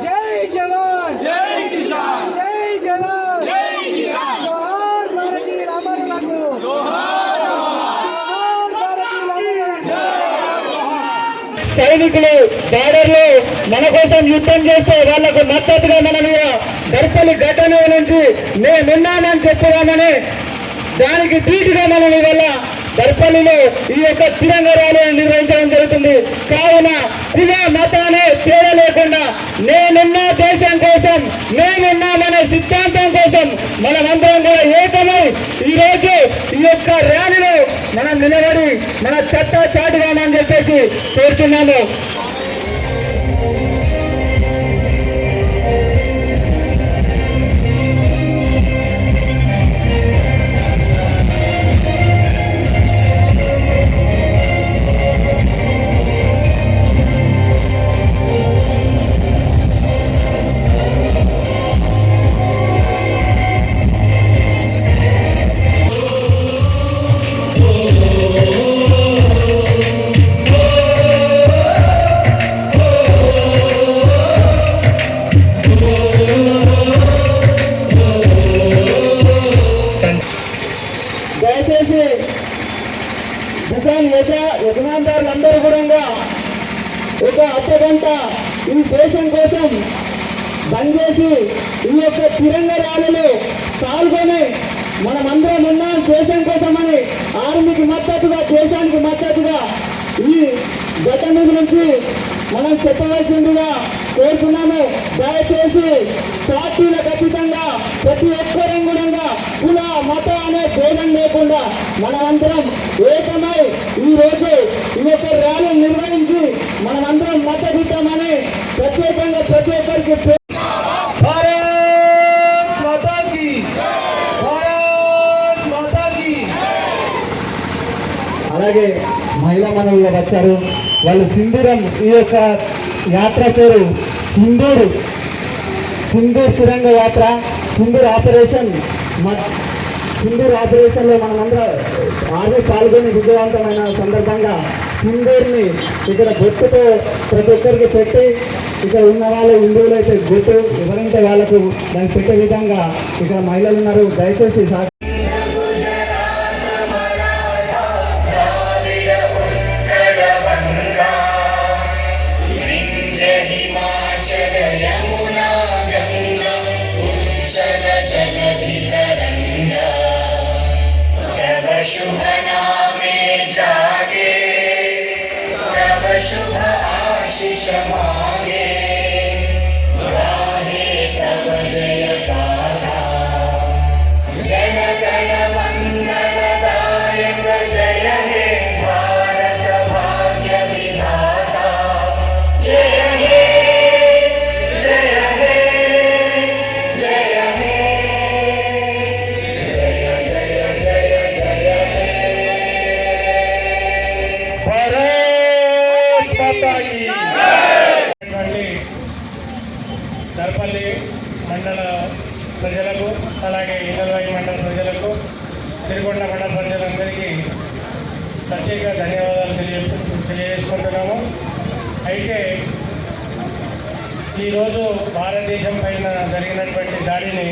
जय जवान जय किसान जय जवान जय किसान जोहार भारतीय अमरुలకు जोहार भारतीय సైనికులు బార్డర్లో మన కోసం యుద్ధం చేస్తే వాళ్లకు మద్దతుగా మనం దర్పల్లి ఘటన నుంచి మేమున్నామని చెప్పుదామని దానికి ధీటుగా మనం ఇవాళ దర్పల్లిలో ఈ యొక్క తిరంగా ర్యాలీని నిర్వహించడం జరుగుతుంది. కావున కుల మతాన్ని తేడా లేకుండా నేనున్నా దేశం కోసం మేమున్నామనే సిద్ధాంతం కోసం మనమందరం కూడా ఏకమై ఈరోజు ఈ యొక్క ర్యాలీలో మనం నిలబడి మన చట్ట చాటుగామని చెప్పేసి కోరుతున్నాము. దయచేసి దుకాన్ యజమానులందరూ కూడా ఒక అర్ధగంట ఈ దేశం కోసం బంద్ చేసి ఈ యొక్క తిరంగా ర్యాలీలో పాల్గొని మనమందరం ఉన్నాం దేశం కోసమని ఆర్మీకి మద్దతుగా దేశానికి మద్దతుగా ఈ ఘటన గురించి మనం చెప్పవలసిందిగా కోరుతున్నాము. దయచేసి పార్టీలకు అతీతంగా ప్రతి ఒక్కరం కూడా కుల మత అనే భేదం లేకుండా మనమందరం ఏకమై ఈ రోజు ఈ యొక్క ర్యాలీ నిర్వహించి మనమందరం మద్దతు ఇద్దామని ప్రత్యేకంగా ప్రతి ఒక్కరికి అలాగే మహిళా మనవులు వచ్చారు. వాళ్ళు సింధూరం ఈ యొక్క యాత్ర పేరు సింధూర్ తిరంగ యాత్ర సింధూర్ ఆపరేషన్లో మనమందరం ఆర్మీ పాల్గొని విజయవంతమైన సందర్భంగా సింధూర్ని ఇక్కడ బొట్టుతో ప్రతి ఒక్కరికి పెట్టి ఇక్కడ ఉన్న వాళ్ళు హిందువులు అయితే బొట్టు ఎవరైతే వాళ్ళకు దాన్ని పెట్టే విధంగా ఇక్కడ మహిళలు ఉన్నారు. దయచేసి शुभ नामे जागे तब शुभ आशीष मांगे गाहे तब जय गाथा जन गण मंगल दायक जय हे भारत भाग्य विधाता जय हे जय हे जय हे దర్పల్లి మండల ప్రజలకు అలాగే ఇందల్వాయి మండల ప్రజలకు సిరికొండ మండల ప్రజలందరికీ ప్రత్యేక ధన్యవాదాలు తెలియజేసుకుంటున్నాము. అయితే ఈరోజు భారతదేశం పైన జరిగినటువంటి దాడిని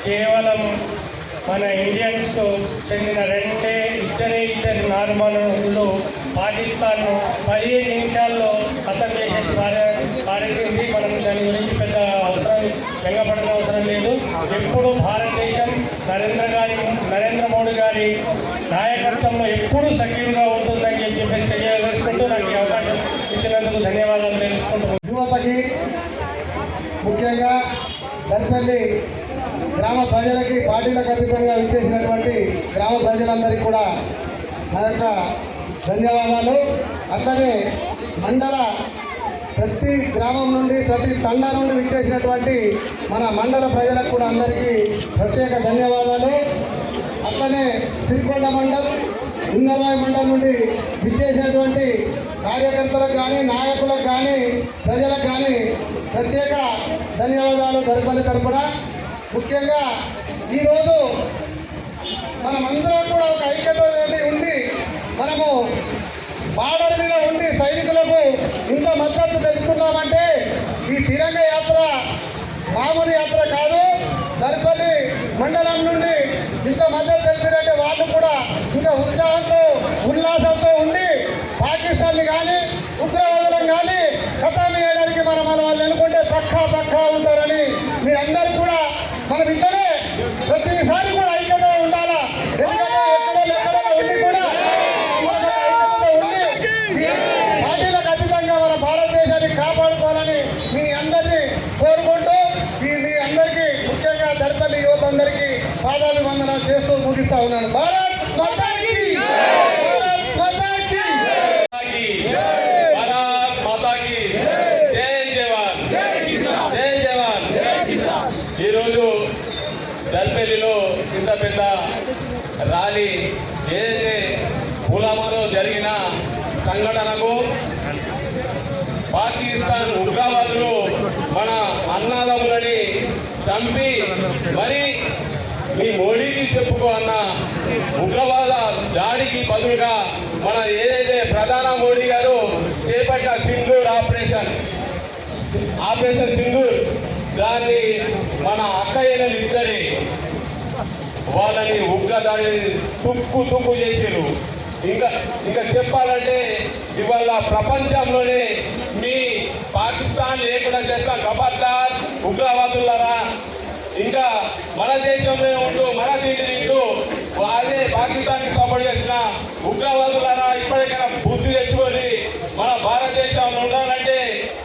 కేవలం మన ఇండియన్స్కు చెందిన ఇద్దరు నార్మన్లు పాకిస్తాన్ను 15 నిమిషాల్లో హతం చేసేసి పారేసింది. మనం దాని గురించి పెద్ద అవసరం వెంగపడిన అవసరం లేదు. ఎప్పుడు భారతదేశం నరేంద్ర మోడీ గారి నాయకత్వంలో ఎప్పుడూ సక్రియంగా ఉంటుందని చెప్పి తెలియజేసుకుంటూ నాకు అవకాశం ఇచ్చినందుకు ధన్యవాదాలు తెలుసుకుంటూ యువతకి ముఖ్యంగా దర్పల్లి గ్రామ ప్రజలకి పార్టీలకు అతీతంగా విచ్చేసినటువంటి గ్రామ ప్రజలందరికీ కూడా నా యొక్క ధన్యవాదాలు. అట్లనే మండల ప్రతి గ్రామం నుండి ప్రతి తండా నుండి విచ్చేసినటువంటి మన మండల ప్రజలకు కూడా అందరికీ ప్రత్యేక ధన్యవాదాలు. అట్లనే సిరికొండ మండల్ ఇందర్వాయి మండల్ నుండి విచ్చేసినటువంటి కార్యకర్తలకు కానీ నాయకులకు కానీ ప్రజలకు కానీ ప్రత్యేక ధన్యవాదాలు దర్పల్లి తరపున. ముఖ్యంగా ఈరోజు మనమందరం కూడా ఒక ఐక్యత ఉండి మనము బార్డర్ మీద ఉండి సైనికులకు ఇంత మద్దతు తెలుపుతున్నామంటే ఈ తిరంగ యాత్ర మామూలు యాత్ర కాదు. దర్పల్లి మండలం నుండి ఇంత మద్దతు తెలిపినట్టే వాళ్ళు కూడా ఇంకా ఉత్సాహంతో ఉల్లాసంతో ఉండి పాకిస్తాన్ని కానీ ఉగ్రవాదులను కానీ ఖతం చేయడానికి మనం వాళ్ళు అనుకుంటే పక్కా ఉంటారని మీరందరూ కూడా మనం ఇక్కడే ప్రతిసారి కూడా ఐక్యతగా ఉండాలా. ఎందుకంటే ఎక్కడో ఉండి కూడా పార్టీలకు అతీతంగా మన భారతదేశాన్ని కాపాడుకోవాలని మీ అందరినీ కోరుకుంటూ మీ అందరికీ ముఖ్యంగా దర్పల్లి యువత అందరికీ పాదాలు వందన చేస్తూ ముగిస్తా ఉన్నాను. భారత్ మాతాకి భారత్ మాతాకి భారత్ మాతాకి జై జవాన్ జై జవాన్. ఈరోజు దర్పల్లిలో ఇంత పెద్ద ర్యాలీ ఏదైతే పుల్వామాలో జరిగిన సంఘటనకు పాకిస్తాన్ ఉగ్రవాదులు మన అన్నదమ్ములని చంపి మరి మీ మోడీకి చెప్పుకో అన్న ఉగ్రవాద దాడికి బదులుగా మన ఏదైతే ప్రధాన మోడీ గారు చేపట్ట సింధూర్ ఆపరేషన్ సింధూర్ దాన్ని మన అక్కయ్యలు ఇద్దరి వాళ్ళని ఉగ్రదాడిని తుక్కు చేసారు. ఇంకా చెప్పాలంటే ఇవాళ ప్రపంచంలోనే మీ పాకిస్తాన్ లేకుండా చేస్తాం ఖబర్దార్ ఉగ్రవాదులారా. ఇంకా మన దేశంలో ఉంటూ మన తింటూ అదే పాకిస్తాన్కి సపోర్ట్ చేసిన ఉగ్రవాదులారా ఇప్పటికైనా బుద్ధి తెచ్చుకొని మన భారతదేశంలో ఉండాలంటే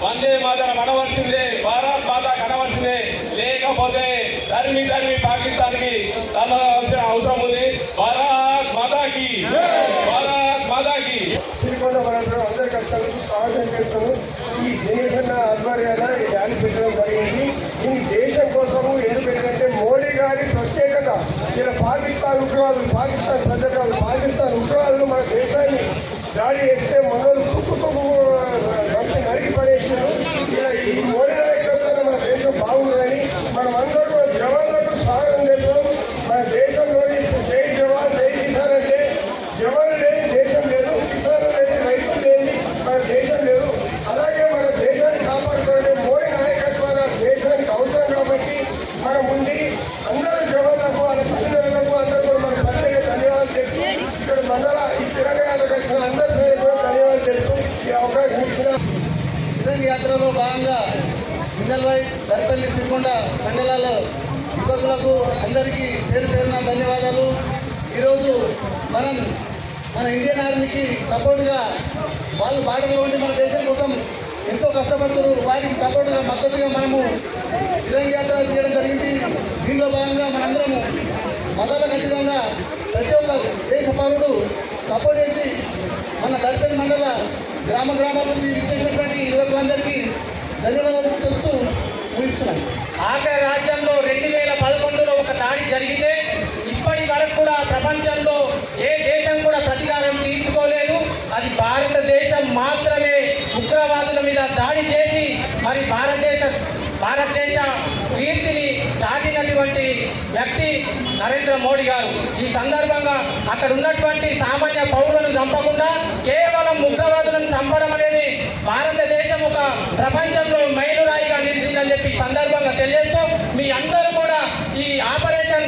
వందే మాతరం అనవలసిందే, భారత్ మాత కనవలసిందే. లేకపోతే తరిమి పాకిస్తాన్కి తల్లవలసిన అవసరం ఉంది. భారత్ మాతాకి భారత్ మాతాకి. సిరికొండ మండలంలో అందరి కష్టాలకు సహాయం చేస్తాము. ఈ దేశన్న ఆధ్వర్యాన ఈ ర్యాలీ పెట్టడం జరిగింది. ఈ దేశం కోసము ఎందుకంటే మోడీ గారి ప్రత్యేకత. ఇలా పాకిస్తాన్ ఉగ్రవాదులు, పాకిస్తాన్ ప్రజలు, పాకిస్తాన్ ఉగ్రవాదులు మన దేశాన్ని దాడి చేస్తే మనలు నరికి పడేసారు. ఇలా ఈ మోడీ నాయకత్వంలో మన దేశం బాగుంటుందని మనం అందరూ కూడా జవాన్లకు సహాయం చేద్దాం. మన దేశంలోని జై జవాన్ జై కిసాన్ అంటే జవాను లేని దేశం లేదు, కిసాన్ లేని రైతు లేని మన దేశం లేదు. అలాగే మన దేశాన్ని కాపాడుకోవాలంటే మోడీ నాయకత్వాన దేశానికి అవసరం కాబట్టి మనం ఉండి అందరూ జవాన్లకు వాళ్ళ తల్లిదండ్రులకు అందరూ కూడా మన ప్రత్యేక ధన్యవాదాలు చెప్తూ ఇక్కడ మండల ఈ తెలంగాణకు వచ్చిన అందరి పేరు కూడా ధన్యవాదాలు చెప్తూ ఈ అవకాశం ఇచ్చిన తిరంగ యాత్రలో భాగంగా ఇందల్వాయి దర్పల్లి సిరికొండ మండలాల్లో యువకులకు అందరికీ పేరున ధన్యవాదాలు. ఈరోజు మన ఇండియన్ ఆర్మీకి సపోర్ట్గా వాళ్ళు బార్డర్లో ఉండి మన దేశం కోసం ఎంతో కష్టపడుతారు. వారికి సపోర్ట్గా మద్దతుగా మనము తిరంగ యాత్ర చేయడం జరిగింది. దీనిలో భాగంగా మనందరము మతాలకు అతీతంగా ప్రతి ఒక్క దేశ పౌరుడు సపోర్ట్ చేసి మన దర్పల్లి మండల గ్రామాల నుంచి ఇచ్చేసినటువంటి యువకులందరికీ ధన్యవాదాలు తెలుపుతూ ముగిస్తున్నాను. ఆఖరి రాజ్యంలో 2011లో ఒక దాడి జరిగితే ఇప్పటి వరకు కూడా ప్రపంచంలో ఏ దేశం కూడా ప్రతీకారం తీర్చుకోలేదు. అది భారతదేశం మాత్రమే ఉగ్రవాదుల మీద దాడి చేసి మరి భారతదేశ కీర్తిని చాటినటువంటి వ్యక్తి నరేంద్ర మోడీ గారు. ఈ సందర్భంగా అక్కడ ఉన్నటువంటి సామాన్య పౌరులను చంపకుండా కేవలం ఉగ్రవాదులను చంపడం అనేది భారతదేశం ఒక ప్రపంచంలో మైలురాయిగా నిలిచిందని చెప్పి సందర్భంగా తెలియజేస్తూ మీ అందరూ కూడా ఈ ఆపరేషన్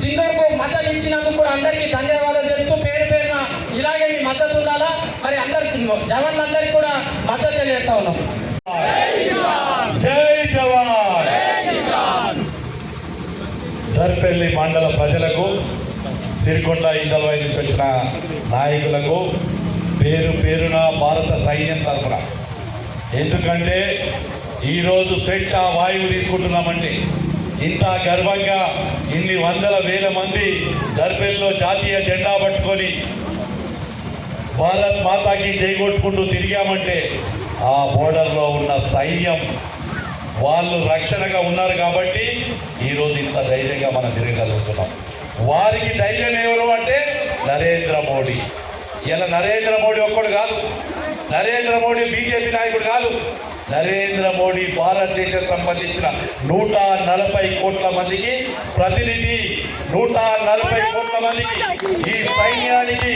సింధూర్కు మద్దతు ఇచ్చినందుకు కూడా అందరికీ ధన్యవాదాలు తెలుపుతూ పేరున ఇలాగే మీ మద్దతు ఉండాలా. మరి అందరికి జవాన్లందరికీ కూడా మద్దతు తెలియజేస్తా ఉన్నాం. జై జవాన్. దర్పల్లి మండల ప్రజలకు, సిరికొండ ఇందల్వాయి నుంచి వచ్చిన నాయకులకు పేరున భారత సైన్యం తరఫున, ఎందుకంటే ఈరోజు స్వేచ్ఛా వాయువు తీసుకుంటున్నామంటే ఇంత గర్వంగా ఇన్ని వందల వేల మంది దర్పల్లిలో జాతీయ జెండా పట్టుకొని భారత్ మాతాకి జై కొట్టుకుంటూ తిరిగామంటే ఆ బోర్డర్లో ఉన్న సైన్యం వాళ్ళు రక్షణగా ఉన్నారు కాబట్టి ఈరోజు ఇంత ధైర్యంగా మనం తిరగగలుగుతున్నాం. వారికి ధైర్యం ఎవరు అంటే నరేంద్ర మోడీ. ఇలా నరేంద్ర మోడీ ఒక్కడు కాదు, నరేంద్ర మోడీ బీజేపీ నాయకుడు కాదు, నరేంద్ర మోడీ భారతదేశం సంబంధించిన 140 కోట్ల మందికి ప్రతినిధి, 140 కోట్ల మందికి ఈ సైన్యానికి,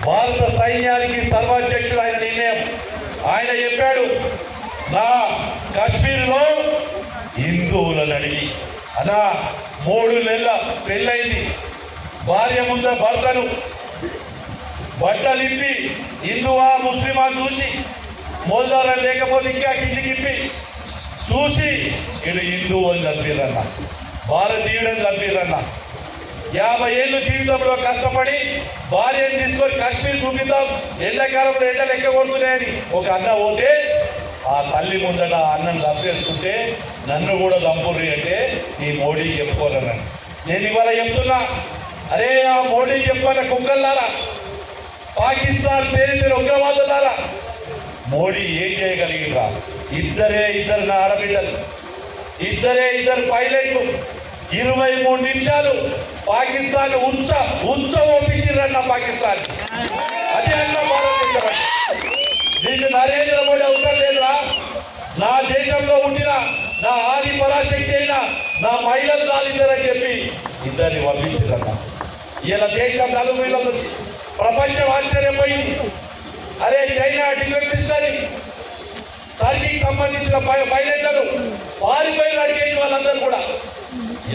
భారత సైన్యానికి సర్వాధ్యక్షుడు ఆయన నిర్ణయం. ఆయన చెప్పాడు, నా కాశ్మీర్లో హిందువులను అడిగి అన్నా 3 నెలల పెళ్ళైంది, భార్య ముందు భర్తను బట్టలిప్పి హిందువా ముస్లిమా చూసి మోల్దారం లేకపోతే ఇంకా కిందికిప్పి చూసి వీడు హిందువు అని చంపిరన్న, భారతీయుడని చంపిరన్న. 50 ఏళ్ళు జీవితంలో కష్టపడి భార్యను తీసుకొని కాశ్మీర్ చూపిద్దాం, ఎండాకాలంలో ఎండలు ఎక్క కొడుతున్నాయని ఒక అన్న పోతే ఆ తల్లి ముందట అన్నం చంపేస్తుంటే నన్ను కూడా చంపుర్రి అంటే ఈ మోడీ చెప్పుకోరన్నాను. నేను ఇవాళ చెప్తున్నా, అరే ఆ మోడీ చెప్పన్న కుక్కల్లారా, పాకిస్తాన్ పేరు ఉగ్రవాదులారా, మోడీ ఏం చేయగలిగిరా? ఇద్దరు నా ఆడబిడ్డలు, ఇద్దరు పైలట్లు 23 నిమిషాలు పాకిస్తాన్ ఉంచ ఓపించారన్న పాకిస్తాన్. అది అన్న భారతదేశం. నీకు నరేంద్ర మోడీ అవసరం లేదురా. నా దేశంలో ఉండిన నా ఆది పరాశక్తి అయిన నా మహిళలు దాలిద్దరని చెప్పి ఇద్దరిని పంపించారన్న. ఇలా దేశం నలుమూలలో ప్రపంచం ఆశ్చర్యపోయింది. అరే చైనా డిఫెన్స్ సిస్టమ్, టర్కీకి సంబంధించిన పైలట్లను పారిపోయిన అడిగేది వాళ్ళందరూ కూడా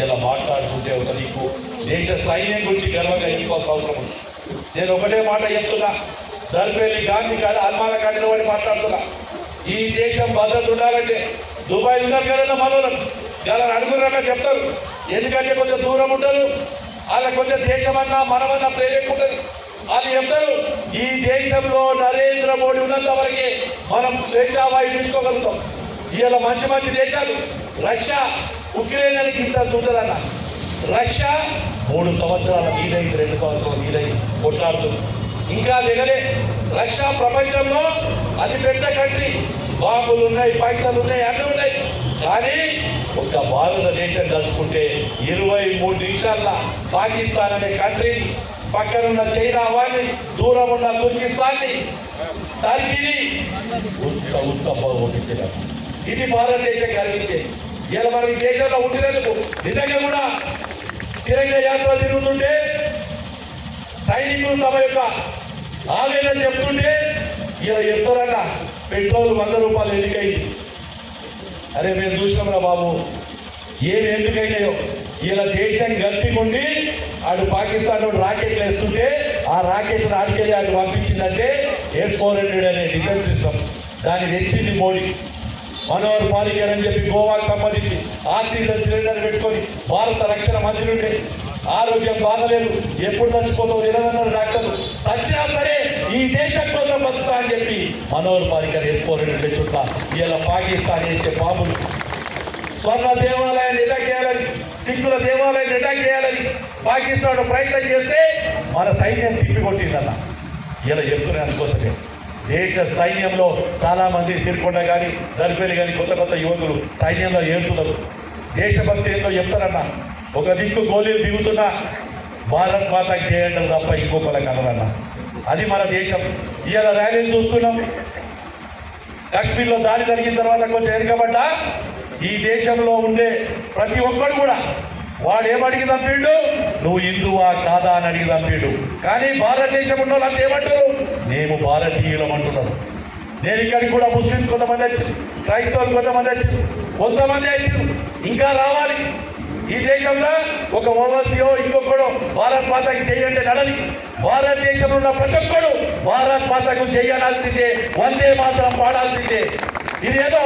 ఇలా మాట్లాడుతుంటే ఒక నీకు దేశ సైన్యం గురించి గర్వంగా ఎన్నుకోవాల్సిన అవసరం ఉంది. నేను ఒకటే మాట చెప్తున్నా, దర్పల్లి గాంధీ కాడ హనుమాన కాడిలో వాడి మాట్లాడుతున్నా, ఈ దేశం భద్రత ఉండాలంటే దుబాయ్ ఉన్నారు కదా మనోళ్ళని ఇలా అడుగురన్నా చెప్తారు. ఎందుకంటే కొంచెం దూరం ఉంటారు, వాళ్ళ కొంచెం దేశమన్నా మనమన్నా ప్రేరేపుంటుంది. వాళ్ళు చెప్తారు, ఈ దేశంలో నరేంద్ర మోడీ ఉన్నంత వరకే మనం స్వేచ్ఛావాయువు తీసుకోగలుగుతాం. ఇవాళ మంచి దేశాలు రష్యా, ఉక్రెయిన్ అని ఇంత ఉంటుందన్న. రష్యా 3 సంవత్సరాల మీదైంది, 2 సంవత్సరాల మీదైంది కొట్లాడుతుంది, ఇంకా దిగలే. రష్యా ప్రపంచంలో అతి పెద్ద కంట్రీ, బాంబులు ఉన్నాయి, పైసలు ఉన్నాయి, అన్నీ ఉన్నాయి. కానీ ఒక భారతదేశం తలుచుకుంటే 23 నిమిషాల్లో పాకిస్తాన్ అనే కంట్రీని, పక్కనున్న చైనా వారిని, దూరం ఉన్న తుర్కిస్తాన్ని, టర్కీని పంపించారు. ఇది భారతదేశం కలిగించేది. ఇలా మన ఈ దేశంలో ఉండినందుకు నిజంగా కూడా తిరంగ యాత్ర తిరుగుతుంటే సైనికులు తమ యొక్క ఆవేదన చెప్తుంటే ఇలా చెప్తారన్న పెట్రోల్ 100 రూపాయలు ఎందుకైంది. అరే మేము చూసినాంరా బాబు, ఏమి ఎందుకైనాయో. ఇలా దేశం గట్టిగుండి అటు పాకిస్తాన్ రాకెట్లు వేస్తుంటే ఆ రాకెట్ను ఆడికెళ్ళి అటు పంపించిందంటే S-400 అనే డిఫెన్స్ సిస్టమ్, దాన్ని తెచ్చింది మోడీ. మనోహర్ పారికర్ అని చెప్పి గోవాకు సంబంధించి ఆక్సిజన్ సిలిండర్ పెట్టుకొని భారత రక్షణ మంత్రి ఉంటే ఆరోగ్యం బాగలేదు, ఎప్పుడు చచ్చిపోతావు తెలియదన్నారు డాక్టర్లు. సచ్చినా సరే ఈ దేశం కోసం బతుకుతా అని చెప్పి మనోహర్ పారికర్ S-400 చుట్ట ఇలా పాకిస్తాన్ వేసే బాంబులు, స్వర్ణ దేవాలయాన్ని అటాక్ చేయాలని, సిక్కుల దేవాలయాన్ని అటాక్ చేయాలని పాకిస్తాన్ ప్రయత్నం చేస్తే మన సైన్యం తిప్పికొట్టిందన్న. ఇలా చెప్తున్నాను అందుకోసమే దేశ సైన్యంలో చాలా మంది సిరికొండ కానీ దర్పల్లి కానీ కొత్త యువకులు సైన్యంలో ఏరుతున్నారు. దేశభక్తి ఏంటో చెప్తారన్న. ఒక దిక్కు గోళీలు దిగుతున్నా భారత్ మాతకి చేయండి తప్ప ఇంకొకరికి అనరన్న. అది మన దేశం. ఇవాళ ర్యాలీలు చూస్తున్నాం. కాశ్మీర్లో దాడి జరిగిన తర్వాత కొంచెం ఎరగబడ్డా ఈ దేశంలో ఉండే ప్రతి ఒక్కడు కూడా వాడు ఏమడిగి తప్పిండు, నువ్వు హిందువా కాదా అని అడిగి తప్పిండు. కానీ భారతదేశం ఉన్న వాళ్ళు ఏమంటారు, మేము భారతీయులం అంటున్నారు. నేను ఇక్కడికి కూడా ముస్లిమ్స్ కొంతమంది వచ్చారు, క్రైస్తవులు కొంతమంది వచ్చారు, కొంతమంది వచ్చారు, ఇంకా రావాలి. ఈ దేశంలో ఒక ఓవైసీయో ఇంకొకడు భారత్ మాతకి చేయండి నడని. భారతదేశంలో ఉన్న ప్రతి ఒక్కడు భారత్ మాతకు చేయాల్సిందే, వందే మాత్రం పాడాల్సిందే. ఇదేదో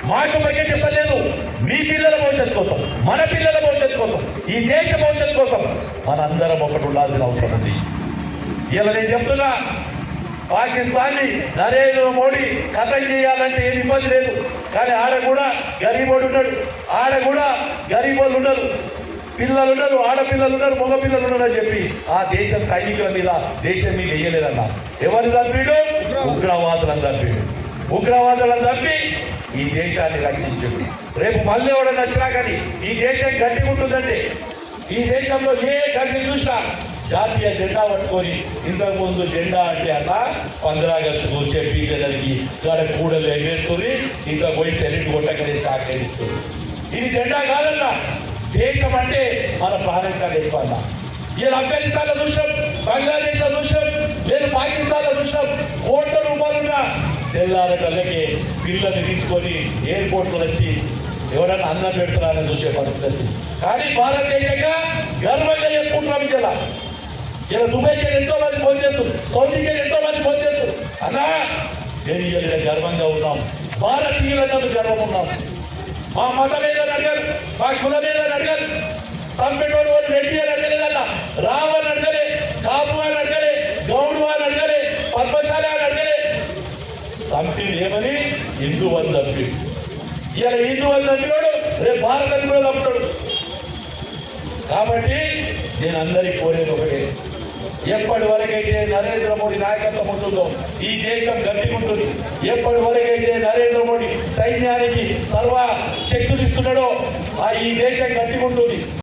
మాకు ಬಗ್ಗೆ చెప్పలేదు, మీ పిల్లల భవిష్యత్తు కోసం, మన పిల్లల భవిష్యత్తు కోసం, ఈ దేశ భవిష్యత్తు కోసం మనందరం ఒకటి ఉండాల్సిన అవసరం ఉంది. ఇలా నేను చెప్తున్నా, పాకిస్తాన్ని నరేంద్ర మోడీ ఖతం చేయాలంటే ఏమి ఇబ్బంది లేదు. కానీ ఆడ కూడా గరీబోడు ఉన్నాడు, ఆడ కూడా గరీబోళ్ళు ఉన్నారు, పిల్లలు ఉన్నారు, ఆడపిల్లలు ఉన్నారు, మగ పిల్లలు ఉన్నారు అని చెప్పి ఆ దేశం సైనికుల మీద దేశం మీద వేయలేదన్న. ఎవరిని చంపీడు? ఉగ్రవాదులను చంపీడు. ఉగ్రవాదులను తప్పి ఈ దేశాన్ని రక్షించింది. రేపు మళ్ళీ ఎవడన్నా వచ్చినా కానీ ఈ దేశం గట్టిగా ఉంటుందంటే, ఈ దేశంలో ఏ కంట్రీ చూసినా జాతీయ జెండా పట్టుకొని, ఇంతకుముందు జెండా అంటే అన్న 15 ఆగస్టుకు చెప్పించడానికి ఇక్కడ కూడలు ఎగరేస్తుంది, ఇంకా పోయి సెలెక్ట్ కొట్టకనే చాకరేస్తుంది. ఇది జెండా కాదన్నా, దేశం అంటే మన ప్రాణం కన్నా ఎక్కువ అన్న. ఇలా ఆఫ్ఘనిస్తాన్లో చూసాం, బంగ్లాదేశ్లో చూసాం, లేదు పాకిస్తాన్లో చూసాం. కోట్ల రూపాయలున్న తెల్లారటల్లకి పిల్లల్ని తీసుకొని ఎయిర్పోర్ట్లో వచ్చి ఎవరైనా అన్నం పెడుతున్నారని చూసే పరిస్థితి వచ్చింది. కానీ భారతదేశంగా గర్వంగా చెప్పుకుంటున్నాం. ఇలా దుబాయ్కి ఎంతో మంది ఫోన్ చేస్తారు, సౌదీకి ఎంతో మంది ఫోన్ చేస్తారు. అన్నా నేను ఇలా గర్వంగా ఉన్నాం, భారతీయులన్నది గర్వం ఉన్నాం. మా మతం ఏదని అడగారు, మా కులం ఏదని అడగారు, సంపెటోడు వాళ్ళు రెడ్డి అని అడగలేదన్న, రావు అని అడగలే, కాపు అని అడగలే, గౌడు అని అడగలే, పద్మశాలి అని అడగలే. సంపింది ఏమని? హిందూ అని చంపి. ఇలా హిందూ అని చంపినాడు, రేపు భారతాన్ని కూడా చంపుతాడు. కాబట్టి నేను అందరికీ కోరేది ఒకటే, ఎప్పటి వరకైతే నరేంద్ర మోడీ నాయకత్వం ఉంటుందో ఈ దేశం గట్టిగుంటుంది. ఎప్పటి వరకైతే నరేంద్ర మోడీ సైన్యానికి సర్వ శక్తులు ఇస్తున్నాడో ఈ దేశం గట్టిగుంటుంది.